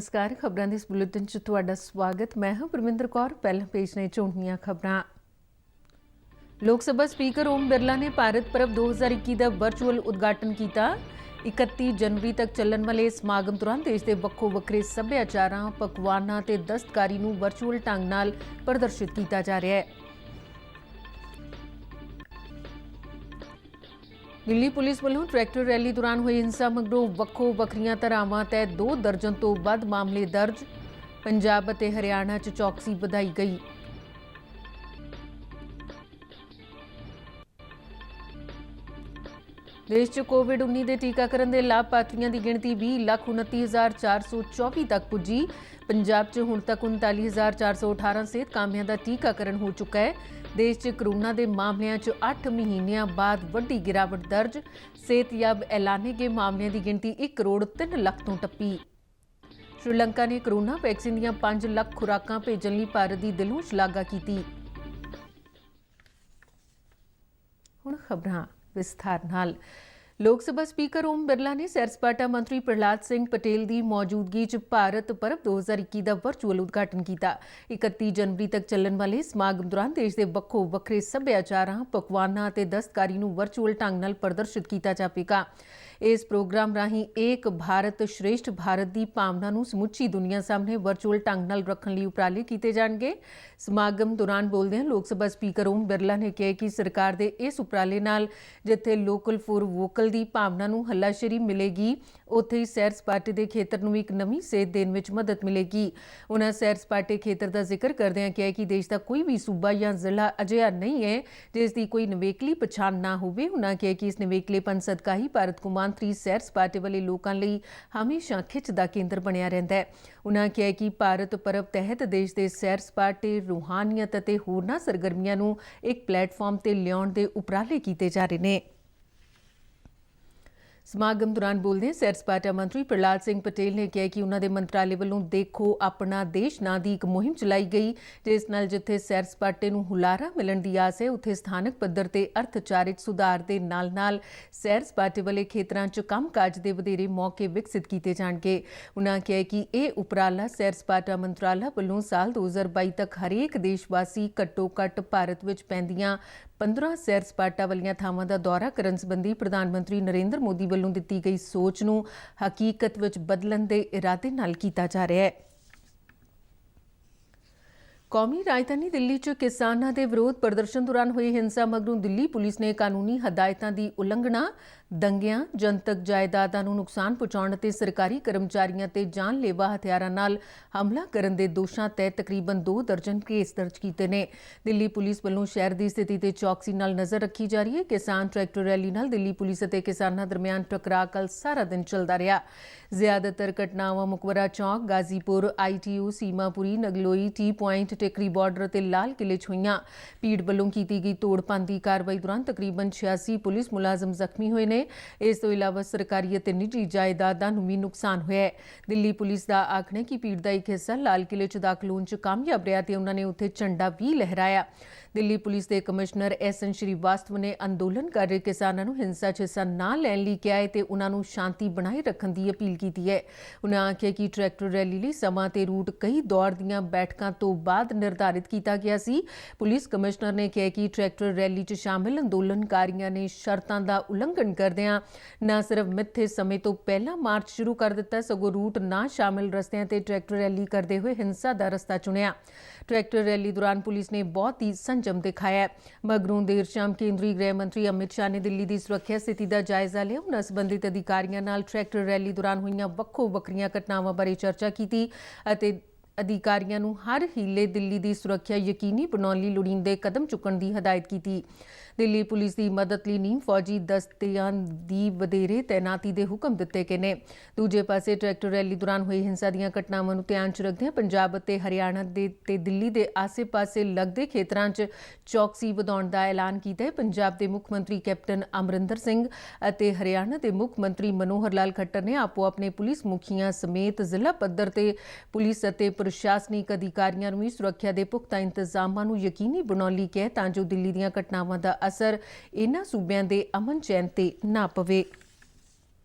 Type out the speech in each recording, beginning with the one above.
नमस्कार। खबरों के इस बुलेटिन च तुहाडा स्वागत। मैं हूं परमिंदर कौर। पहला पेश ने चोणवीं खबरां। लोक सभा स्पीकर ओम बिरला ने भारत पर्व 2021 का वर्चुअल उद्घाटन किया। 31 जनवरी तक चलने वाले समागम दौरान देश के वक्खो वक्खरे सभ्याचारां, पकवानां ते दस्तकारी नूं वर्चुअल ढंग नाल प्रदर्शित किया जा रहा है। दिल्ली पुलिस वालों ट्रैक्टर रैली दौरान हुई हिंसा मगरों वक्खो वक्खरियां धारावां तहत 2 दर्जन तो वध मामले दर्ज। पंजाब और हरियाणा च चौकसी वधाई गई। देश च कोविड-19 के टीकाकरण के लाभपात्रियों की गिणती 20,29,424 तक पुजी। पंजाब च हुण तक 39,418 सेहत कामियां का टीकाकरण हो चुका है। देश च कोरोना के मामलों च 8 महीनों बाद वड्डी गिरावट दर्ज। सेहतयाब ऐलाने गए मामलों की गिणती 1 करोड़ 3 लख तो टप्पी। श्रीलंका ने कोरोना वैक्सीन दी 5 लाख खुराकां भेजण लई भारत की दिलों शलाघा की। हुण खबरां विस्तार नाल। लोक सभा स्पीकर ओम बिरला ने सैर सपाटा मंत्री प्रहलाद सिंह पटेल की मौजूदगी च भारत पर्व 2021 का वर्चुअल उद्घाटन किया। 31 जनवरी तक चलने वाले समागम दौरान देश के वक्खो वक्खरे सभ्याचारां, पकवानां ते दस्तकारी नूं वर्चुअल ढंग नाल प्रदर्शित किया जाएगा। इस प्रोग्राम राही एक भारत श्रेष्ठ भारत की भावना नूं समुची दुनिया सामने वर्चुअल ढंग नाल रखण लई उपराले किए जाणगे। समागम दौरान बोलदे लोक सभा स्पीकर ओम बिरला ने कहा कि सरकार के इस उपराले नाल जिथे लोकल फॉर वोकल की भावना नूं हलाशेरी मिलेगी, उत्थे ही सैर सपाटे के खेतर नूं एक नवीं सेध देण विच मदद मिलेगी। उन्होंने सैर सपाटे खेतर का जिक्र करदिआं कहा कि देश का कोई भी सूबा या जिला अजिहा नहीं है जिसकी कोई निवेकली पछाण ना होवे। उन्होंने कहा कि इस निवेकलेपन सदका ही भारत कौमांतरी सैर सपाटे वाले लोगों लई हमेशा खिच का केंद्र बनिया रहिंदा है। उन्होंने कहा कि भारत पर्व तहत देश के सैर सपाटे, रूहानीयत ते होरनां सरगर्मियां नूं एक प्लेटफॉर्म ते लियाउण दे उपराले कीते जा रहे हैं। समागम दौरान बोलदे सैर सपाटा मंत्री प्रहलाद सिंह पटेल ने कहा कि उन्होंने मंत्रालय वालों देखो अपना देश नां दी एक मुहिम चलाई गई, जिस नाल जिथे सैर सपाटे नूं हुलारा मिलण दी आस है, उत्थे स्थानक पद्धर ते अर्थचारित सुधार दे नाल-नाल सैर सपाटे वाले खेतरां च कामकाज दे वधेरे मौके विकसित किए जाणगे। उन्होंने कहा कि यह उपराला सैर सपाटा मंत्राला वालों साल 2022 तक हरेक देशवासी घट्टो घट्ट भारत विच पैंदियां 15 सैर सपाटा वालियां थावां दा दौरा करन संबंधी प्रधानमंत्री नरेंद्र मोदी वालों दित्ती गई सोच नूं हकीकत विच बदलण दे इरादे नाल कीता जा रहा है। कौमी राजधानी दिल्ली च किसानां दे विरोध प्रदर्शन दौरान हुई हिंसा मगरों दिल्ली पुलिस ने कानूनी हदायतां की उलंघना, दंगियां, जनतक जायदादां नूं नुकसान पहुंचाउण ते सरकारी कर्मचारियों ते जानलेवा हथियारां नाल हमला करन दे दोषां तहत तकरीबन 2 दर्जन केस दर्ज कीते ने। दिल्ली पुलिस वालों शहर की स्थिति ते चौकसी नाल नज़र रखी जा रही है। किसान ट्रैक्टर रैली नाल दिल्ली पुलिस ते किसानां दरमियान टकराव कल सारा दिन चलता रहा। ज्यादातर घटनावां Mukarba Chowk, Ghazipur, ITO, Seemapuri, Nangloi, T point, Tikri border ते लाल किले च होईयां। भीड़ वालों की गई तोड़भन्न की कार्रवाई दौरान तकरीबन 86 पुलिस मुलाजम जख्मी हुए ने। इस तो इलावा सरकारी ते निजी जायदादां नूं भी नुकसान होया है। दिल्ली पुलिस का आखना है कि भीड़ का एक हिस्सा लाल किले च दाखल होने च कामयाब रहा ते उन्होंने उत्थे झंडा भी लहराया। दिल्ली पुलिस के कमिश्नर SN श्रीवास्तव ने अंदोलन कर रहे किसानों नूं हिंसा च हिस्सा ना लैण लई कहा है ते उन्हां नूं शांति बनाए रखण की अपील की है। उन्होंने आखिया कि ट्रैक्टर रैली लई समां ते रूट कई दौर दीआं बैठकां तो बाद निर्धारित किया गया सी। पुलिस कमिश्नर ने कहा कि ट्रैक्टर रैली च शामिल अंदोलनकारियों ने शर्तां दा उलंघन करदिआं न सिर्फ मिथे समय तो पहला मार्च शुरू कर दिता, सगों रूट ना शामिल रस्तियां ते ट्रैक्टर रैली करते हुए हिंसा का रस्ता चुनिया। ट्रैक्टर रैली दौरान पुलिस ने बहुत ही संजम दिखाया। मगरों देर शाम केंद्रीय गृह मंत्री अमित शाह ने दिल्ली की सुरक्षा स्थिति का जायजा लिया। उन्होंने संबंधित अधिकारियों नाल ट्रैक्टर रैली दौरान हुई वक्खो वक्खरियां घटनावां बारे चर्चा की। अधिकारियों नूं हर हीले दिल्ली की सुरक्षा यकीनी बनाउण लई लोड़ींदे कदम चुकण की हदायत की। दिल्ली पुलिस की मदद लई नीम फौजी दस्तियां की वधेरे तैनाती के हुक्म दिते गए ने। दूजे पासे ट्रैक्टर रैली दौरान हुई हिंसा दीआं घटनावां नूं ध्यान च रखदे पंजाब ते हरियाणा ते दिल्ली के आसे पासे लगदे खेतरां च चौकसी वधाउण दा ऐलान कीता है। पंजाब के मुख मंत्री कैप्टन अमरिंदर सिंह अते हरियाणा के मुख मंत्री मनोहर लाल खट्टर ने आपो अपने पुलिस मुखियां समेत जिला पद्धर ते पुलिस अते प्रशासनिक अधिकारियों नूं सुरक्षा के पुख्ता इंतजामां नूं यकीनी बनाउण लई कहा तां जो दिल्ली दीआं घटनावां दा असर इन्हां सूबिਆਂ ਦੇ अमन चैन ते ना पवे।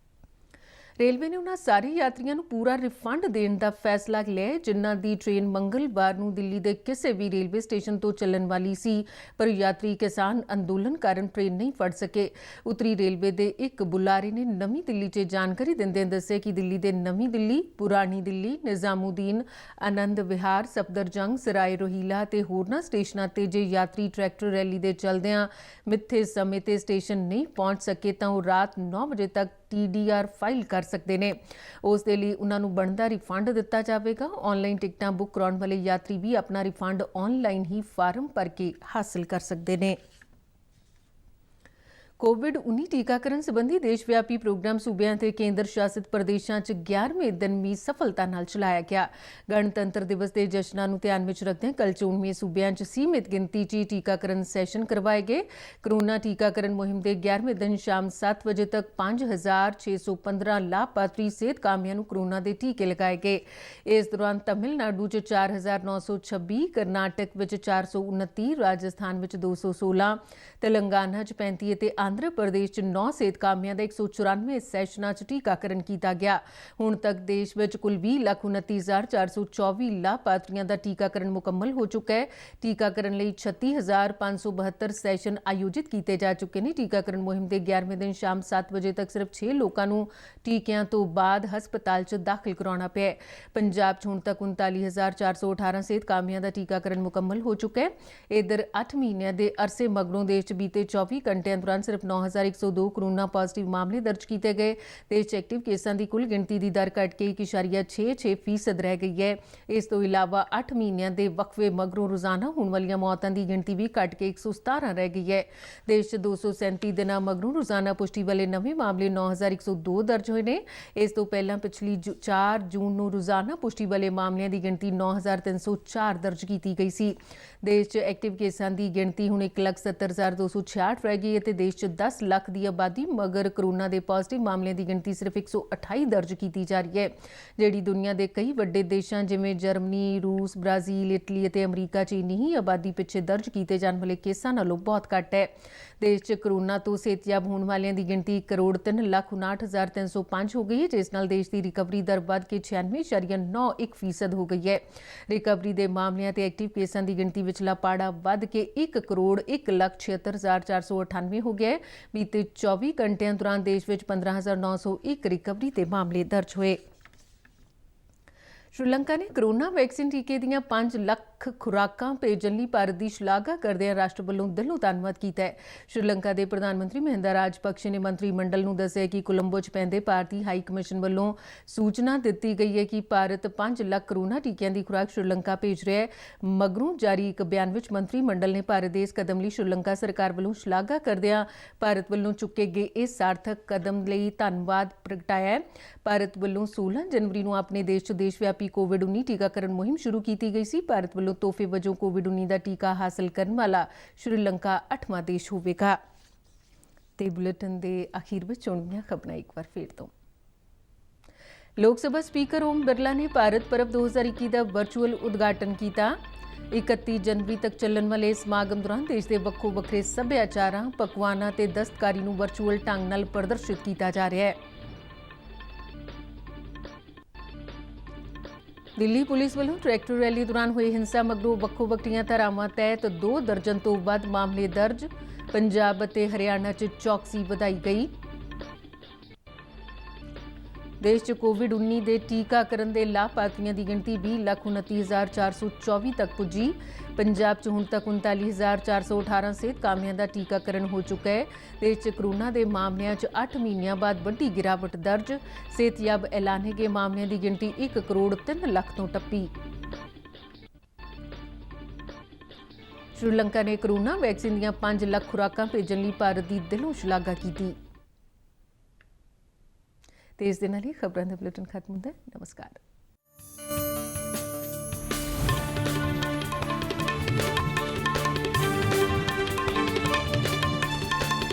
ਰੇਲਵੇ ਨੇ ਉਹਨਾਂ ਸਾਰੇ ਯਾਤਰੀਆਂ ਨੂੰ ਪੂਰਾ ਰਿਫੰਡ ਦੇਣ ਦਾ ਫੈਸਲਾ ਲਿਆ ਜਿਨ੍ਹਾਂ ਦੀ ਟ੍ਰੇਨ ਮੰਗਲਵਾਰ ਨੂੰ ਦਿੱਲੀ ਦੇ ਕਿਸੇ ਵੀ ਰੇਲਵੇ ਸਟੇਸ਼ਨ ਤੋਂ ਚੱਲਣ ਵਾਲੀ ਸੀ, ਪਰ ਯਾਤਰੀ ਕਿਸਾਨ ਅੰਦੋਲਨ ਕਾਰਨ ਟ੍ਰੇਨ ਨਹੀਂ ਫੜ ਸਕੇ। ਉੱਤਰੀ ਰੇਲਵੇ ਦੇ ਇੱਕ ਬੁਲਾਰੇ ਨੇ ਨਵੀਂ ਦਿੱਲੀ 'ਚ ਜਾਣਕਾਰੀ ਦਿੰਦਿਆਂ ਦੱਸਿਆ ਕਿ ਦਿੱਲੀ ਦੇ ਨਵੀਂ ਦਿੱਲੀ, ਪੁਰਾਣੀ ਦਿੱਲੀ, ਨਿਜ਼ਾਮੂਦੀਨ, ਆਨੰਦ ਵਿਹਾਰ, ਸਫਦਰਜੰਗ, ਸਰਾਏ ਰੋਹੀਲਾ ਤੇ ਹੋਰਨਾਂ ਸਟੇਸ਼ਨਾਂ ਤੇ ਜੇ ਯਾਤਰੀ ਟਰੈਕਟਰ ਰੈਲੀ ਦੇ ਚੱਲਦਿਆਂ ਮਿੱਥੇ ਸਮੇਂ ਤੇ ਸਟੇਸ਼ਨ ਨਹੀਂ ਪਹੁੰਚ ਸਕੇ ਤਾਂ ਉਹ ਰਾਤ 9 ਵਜੇ ਤੱਕ TDR ਫਾਈਲ ਕਰ ਸਕਦੇ ਨੇ। ਉਸ ਦੇ ਲਈ ਉਹਨਾਂ ਨੂੰ ਬਣਦਾ ਰਿਫੰਡ ਦਿੱਤਾ ਜਾਵੇਗਾ। ਆਨਲਾਈਨ ਟਿਕਟਾਂ ਬੁੱਕ ਕਰਾਉਣ ਵਾਲੇ ਯਾਤਰੀ ਵੀ ਆਪਣਾ ਰਿਫੰਡ ਆਨਲਾਈਨ ਹੀ ਫਾਰਮ ਭਰ ਕੇ ਹਾਸਲ ਕਰ ਸਕਦੇ ਨੇ। ਕੋਵਿਡ-19 ਟੀਕਾਕਰਨ ਸੰਬੰਧੀ ਦੇਸ਼-ਵਿਆਪੀ ਪ੍ਰੋਗਰਾਮ ਸੂਬਿਆਂ ਤੇ ਕੇਂਦਰ ਸ਼ਾਸਿਤ ਪ੍ਰਦੇਸ਼ਾਂ 'ਚ 11ਵੇਂ ਦਿਨ ਵੀ ਸਫਲਤਾ ਨਾਲ ਚਲਾਇਆ ਗਿਆ। ਗਣਤੰਤਰ ਦਿਵਸ ਦੇ ਜਸ਼ਨਾਂ ਨੂੰ ਧਿਆਨ ਵਿੱਚ ਰੱਖਦਿਆਂ ਕੱਲ੍ਹ ਚੋਣਵੇਂ ਸੂਬਿਆਂ 'ਚ ਸੀਮਿਤ ਗਿਣਤੀ 'ਚ ਟੀਕਾਕਰਨ ਸੈਸ਼ਨ ਕਰਵਾਏ ਗਏ। ਕਰੋਨਾ ਟੀਕਾਕਰਨ ਮੁਹਿੰਮ ਦੇ 11ਵੇਂ ਦਿਨ ਸ਼ਾਮ 7 ਵਜੇ ਤੱਕ 5,615 ਲਾਭਪਾਤਰੀ ਸਿਹਤ ਕਾਮਿਆਂ ਨੂੰ ਕਰੋਨਾ ਦੇ ਟੀਕੇ ਲਗਾਏ ਗਏ। ਇਸ ਦੌਰਾਨ ਤਮਿਲਨਾਡੂ 'ਚ 4,926, ਕਰਨਾਟਕ ਵਿੱਚ 429, ਰਾਜਸਥਾਨ ਵਿੱਚ 216, ਤੇਲੰਗਾਨਾ 'ਚ 35 ਅਤੇ ਆਂਧਰਾ ਪ੍ਰਦੇਸ਼ 'ਚ 9 ਸਿਹਤ ਕਾਮਿਆਂ ਦਾ 194 ਸੈਸ਼ਨਾਂ 'ਚ ਟੀਕਾਕਰਨ ਕੀਤਾ ਗਿਆ। ਹੁਣ ਤੱਕ ਦੇਸ਼ ਵਿੱਚ ਕੁੱਲ 20,29,424 ਲਾਭਪਾਤਰੀਆਂ ਦਾ ਟੀਕਾਕਰਨ ਮੁਕੰਮਲ ਹੋ ਚੁੱਕਾ ਹੈ। ਟੀਕਾਕਰਨ ਲਈ 36,572 ਸੈਸ਼ਨ ਆਯੋਜਿਤ ਕੀਤੇ ਜਾ ਚੁੱਕੇ ਨੇ। ਟੀਕਾਕਰਨ ਮੁਹਿੰਮ ਦੇ 11ਵੇਂ ਦਿਨ ਸ਼ਾਮ 7 ਵਜੇ ਤੱਕ ਸਿਰਫ 6 ਲੋਕਾਂ ਨੂੰ ਟੀਕਿਆਂ ਤੋਂ ਬਾਅਦ ਹਸਪਤਾਲ 'ਚ ਦਾਖਲ ਕਰਾਉਣਾ ਪਿਆ। ਪੰਜਾਬ 'ਚ ਹੁਣ ਤੱਕ 39,418 ਸਿਹਤ ਕਾਮਿਆਂ ਦਾ ਟੀਕਾਕਰਨ ਮੁਕੰਮਲ ਹੋ ਚੁੱਕਾ ਹੈ। ਇਧਰ 8 ਮਹੀਨਿਆਂ ਦੇ ਅਰਸੇ ਮਗਰੋਂ ਦੇਸ਼ 'ਚ ਬੀਤੇ 24 ਘੰਟਿਆਂ ਦੌਰਾਨ ਸਿਰਫ 9,102 ਕਰੋਨਾ ਪॉजिटिव ਮਾਮਲੇ ਦਰਜ ਕੀਤੇ ਗਏ। ਦੇਸ਼ 'ਚ ਐਕਟਿਵ ਕੇਸਾਂ ਦੀ ਕੁੱਲ ਗਿਣਤੀ ਦੀ ਦਰ ਘਟ ਕੇ 1.66% ਰਹਿ ਗਈ ਹੈ। ਇਸ ਤੋਂ ਇਲਾਵਾ 8 ਮਹੀਨਿਆਂ ਦੇ ਵਕਫੇ ਮਗਰੋਂ ਰੋਜ਼ਾਨਾ ਹੋਣ ਵਾਲੀਆਂ ਮੌਤਾਂ ਦੀ ਗਿਣਤੀ ਵੀ ਘਟ ਕੇ 117 ਰਹਿ ਗਈ ਹੈ। ਦੇਸ਼ 'ਚ 237 ਦਿਨਾਂ ਮਗਰੋਂ ਰੋਜ਼ਾਨਾ ਪੁਸ਼ਟੀ ਵਾਲੇ ਨਵੇਂ ਮਾਮਲੇ 9,102 ਦਰਜ ਹੋਏ ਨੇ। ਇਸ ਤੋਂ ਪਹਿਲਾਂ ਪਿਛਲੀ 4 ਜੂਨ ਨੂੰ ਰੋਜ਼ਾਨਾ ਪੁਸ਼ਟੀ ਵਾਲੇ ਮਾਮਲਿਆਂ ਦੀ ਗਿਣਤੀ 9,304 ਦਰਜ ਕੀਤੀ ਗਈ ਸੀ। ਦੇਸ਼ 'ਚ ਐਕਟਿਵ ਕੇਸਾਂ ਦੀ ਗਿਣਤੀ ਹੁਣ 1,70,266 ਰਹਿ ਗਈ ਹੈ ਤੇ ਦੇਸ਼ 'ਚ 10 ਲੱਖ ਦੀ ਆਬਾਦੀ ਮਗਰ ਕਰੋਨਾ ਦੇ ਪॉजिटिव ਮਾਮਲਿਆਂ ਦੀ ਗਿਣਤੀ ਸਿਰਫ 128 ਦਰਜ ਕੀਤੀ ਜਾ ਰਹੀ ਹੈ, ਜਿਹੜੀ ਦੁਨੀਆ ਦੇ ਕਈ ਵੱਡੇ ਦੇਸ਼ਾਂ ਜਿਵੇਂ ਜਰਮਨੀ, ਰੂਸ, ਬ੍ਰਾਜ਼ੀਲ, ਇਟਲੀ ਅਤੇ ਅਮਰੀਕਾ 'ਚ ਇੰਨੀ ਹੀ ਆਬਾਦੀ ਪਿੱਛੇ ਦਰਜ ਕੀਤੇ ਜਾਣ ਵਾਲੇ ਕੇਸਾਂ ਨਾਲੋਂ ਬਹੁਤ ਘੱਟ ਹੈ। ਦੇਸ਼ 'ਚ ਕਰੋਨਾ ਤੋਂ ਸਿਹਤਯਾਬ ਹੋਣ ਵਾਲਿਆਂ ਦੀ ਗਿਣਤੀ 1,03,59,305 ਹੋ ਗਈ ਹੈ, ਜਿਸ ਨਾਲ ਦੇਸ਼ ਦੀ ਰਿਕਵਰੀ ਦਰ ਵੱਧ ਕੇ 96.91% ਹੋ ਗਈ ਹੈ। ਰਿਕਵਰੀ ਦੇ ਮਾਮਲਿਆਂ ਤੇ ਐਕਟਿਵ ਕੇਸਾਂ ਦੀ ਗਿਣਤੀ ਵਿਚਲਾ ਪਾੜਾ ਵੱਧ ਕੇ 1,01,76,498 ਹੋ ਗਿਆ ਹੈ। ਬੀਤੇ 24 ਘੰਟਿਆਂ ਦੌਰਾਨ ਦੇਸ਼ ਵਿੱਚ 15,901 ਰਿਕਵਰੀ ਦੇ ਮਾਮਲੇ ਦਰਜ ਹੋਏ। श्रीलंका ने कोरोना वैक्सीन टीके ਦੀਆਂ 5 ਲੱਖ ਖੁਰਾਕਾਂ ਭੇਜਣ ਲਈ ਭਾਰਤ ਦੀ ਸ਼ਲਾਘਾ ਕਰਦਿਆਂ ਰਾਸ਼ਟਰ ਵੱਲੋਂ ਦਿਲੋਂ ਧੰਨਵਾਦ ਕੀਤਾ ਹੈ। ਸ਼੍ਰੀਲੰਕਾ ਦੇ ਪ੍ਰਧਾਨ ਮੰਤਰੀ ਮਹਿੰਦਾ ਰਾਜਪਕਸ਼ੇ ਨੇ ਮੰਤਰੀ ਮੰਡਲ ਨੂੰ ਦੱਸਿਆ ਕਿ ਕੋਲੰਬੋ 'ਚ ਪੈਂਦੇ ਭਾਰਤੀ ਹਾਈ ਕਮਿਸ਼ਨ ਵੱਲੋਂ ਸੂਚਨਾ ਦਿੱਤੀ ਗਈ ਹੈ ਕਿ ਭਾਰਤ 5 ਲੱਖ ਕੋਰੋਨਾ ਟੀਕਿਆਂ ਦੀ ਖੁਰਾਕ ਸ਼੍ਰੀਲੰਕਾ ਭੇਜ ਰਿਹਾ ਹੈ। ਮਗਰੋਂ ਜਾਰੀ ਇੱਕ ਬਿਆਨ ਵਿੱਚ ਮੰਤਰੀ ਮੰਡਲ ਨੇ ਭਾਰਤ ਦੇ ਇਸ ਕਦਮ ਲਈ ਸ਼੍ਰੀਲੰਕਾ ਸਰਕਾਰ ਵੱਲੋਂ ਸ਼ਲਾਘਾ ਕਰਦਿਆਂ ਭਾਰਤ ਵੱਲੋਂ ਚੁੱਕੇ ਗਏ ਇਸ ਸਾਰਥਕ ਕਦਮ ਲਈ ਧੰਨਵਾਦ ਪ੍ਰਗਟਾਇਆ ਹੈ। ਭਾਰਤ ਵੱਲੋਂ 16 ਜਨਵਰੀ ਨੂੰ ਆਪਣੇ ਦੇਸ਼ 'ਚ ਦੇਸ਼-ਵਿਆਪੀ ਕੋਵਿਡ-19 ਟੀਕਾਕਰਨ ਮੁਹਿੰਮ ਸ਼ੁਰੂ ਕੀਤੀ ਗਈ ਸੀ। ਭਾਰਤ ਵੱਲੋਂ ਤੋਹਫੇ ਵਜੋਂ ਕੋਵਿਡ-19 ਦਾ ਟੀਕਾ ਹਾਸਲ ਕਰਨ ਵਾਲਾ ਸ਼੍ਰੀਲੰਕਾ 8ਵਾਂ ਦੇਸ਼ ਹੋਵੇਗਾ। ਤੇ ਬੁਲੇਟਿਨ ਦੇ ਅਖੀਰ ਵਿੱਚ ਚੋਣਵੀਆਂ ਖਬਰਾਂ ਇੱਕ ਵਾਰ ਫੇਰ ਤੋਂ। ਲੋਕ ਸਭਾ ਸਪੀਕਰ ਓਮ ਬਿਰਲਾ ਨੇ ਭਾਰਤ ਪਰਬ 2021 ਦਾ ਵਰਚੁਅਲ ਉਦਘਾਟਨ ਕੀਤਾ। 31 ਜਨਵਰੀ ਤੱਕ ਚੱਲਣ ਵਾਲੇ ਸਮਾਗਮ ਦੌਰਾਨ ਦੇਸ਼ ਦੇ ਵੱਖੋ ਵੱਖਰੇ ਸੱਭਿਆਚਾਰਾਂ, ਪਕਵਾਨਾਂ ਤੇ ਦਸਤਕਾਰੀ ਨੂੰ ਵਰਚੁਅਲ ਢੰਗ ਨਾਲ ਪ੍ਰਦਰਸ਼ਿਤ ਕੀਤਾ ਜਾ ਰਿਹਾ ਹੈ। ਦਿੱਲੀ ਪੁਲਿਸ ਵੱਲੋਂ ਟਰੈਕਟਰ ਰੈਲੀ ਦੌਰਾਨ ਹੋਈ ਹਿੰਸਾ ਮਗਰੋਂ ਵੱਖੋ ਵੱਖਰੀਆਂ ਧਾਰਾਵਾਂ ਤਹਿਤ 2 ਦਰਜਨ ਤੋਂ ਵੱਧ ਮਾਮਲੇ ਦਰਜ। ਪੰਜਾਬ ਅਤੇ ਹਰਿਆਣਾ 'ਚ ਚੌਕਸੀ ਵਧਾਈ ਗਈ। ਦੇਸ਼ 'ਚ ਕੋਵਿਡ-19 ਦੇ ਟੀਕਾਕਰਨ ਦੇ ਲਾਭਪਾਤਰੀਆਂ ਦੀ ਗਿਣਤੀ 20,29,424 ਤੱਕ ਪੁੱਜੀ। ਪੰਜਾਬ 'ਚ ਹੁਣ ਤੱਕ 39,418 ਸਿਹਤ ਕਾਮਿਆਂ ਦਾ ਟੀਕਾਕਰਨ ਹੋ ਚੁੱਕਾ ਹੈ। ਦੇਸ਼ 'ਚ ਕਰੋਨਾ ਦੇ ਮਾਮਲਿਆਂ 'ਚ 8 ਮਹੀਨਿਆਂ ਬਾਅਦ ਵੱਡੀ ਗਿਰਾਵਟ ਦਰਜ। ਸਿਹਤਯਾਬ ਐਲਾਨੇ ਗਏ ਮਾਮਲਿਆਂ ਦੀ ਗਿਣਤੀ 1 ਕਰੋੜ 3 ਲੱਖ ਤੋਂ ਟੱਪੀ। ਸ਼੍ਰੀਲੰਕਾ ਨੇ ਕਰੋਨਾ ਵੈਕਸੀਨ ਦੀਆਂ 5 ਲੱਖ ਖੁਰਾਕਾਂ ਭੇਜਣ ਲਈ ਭਾਰਤ ਦੀ ਦਿਲੋਂ ਸ਼ਲਾਘਾ ਕੀਤੀ। ਤੇ ਇਸ ਦੇ ਨਾਲ ਹੀ ਖਬਰਾਂ ਦਾ ਬੁਲੇਟਿਨ ਖਤਮ ਹੁੰਦਾ ਹੈ। ਨਮਸਕਾਰ।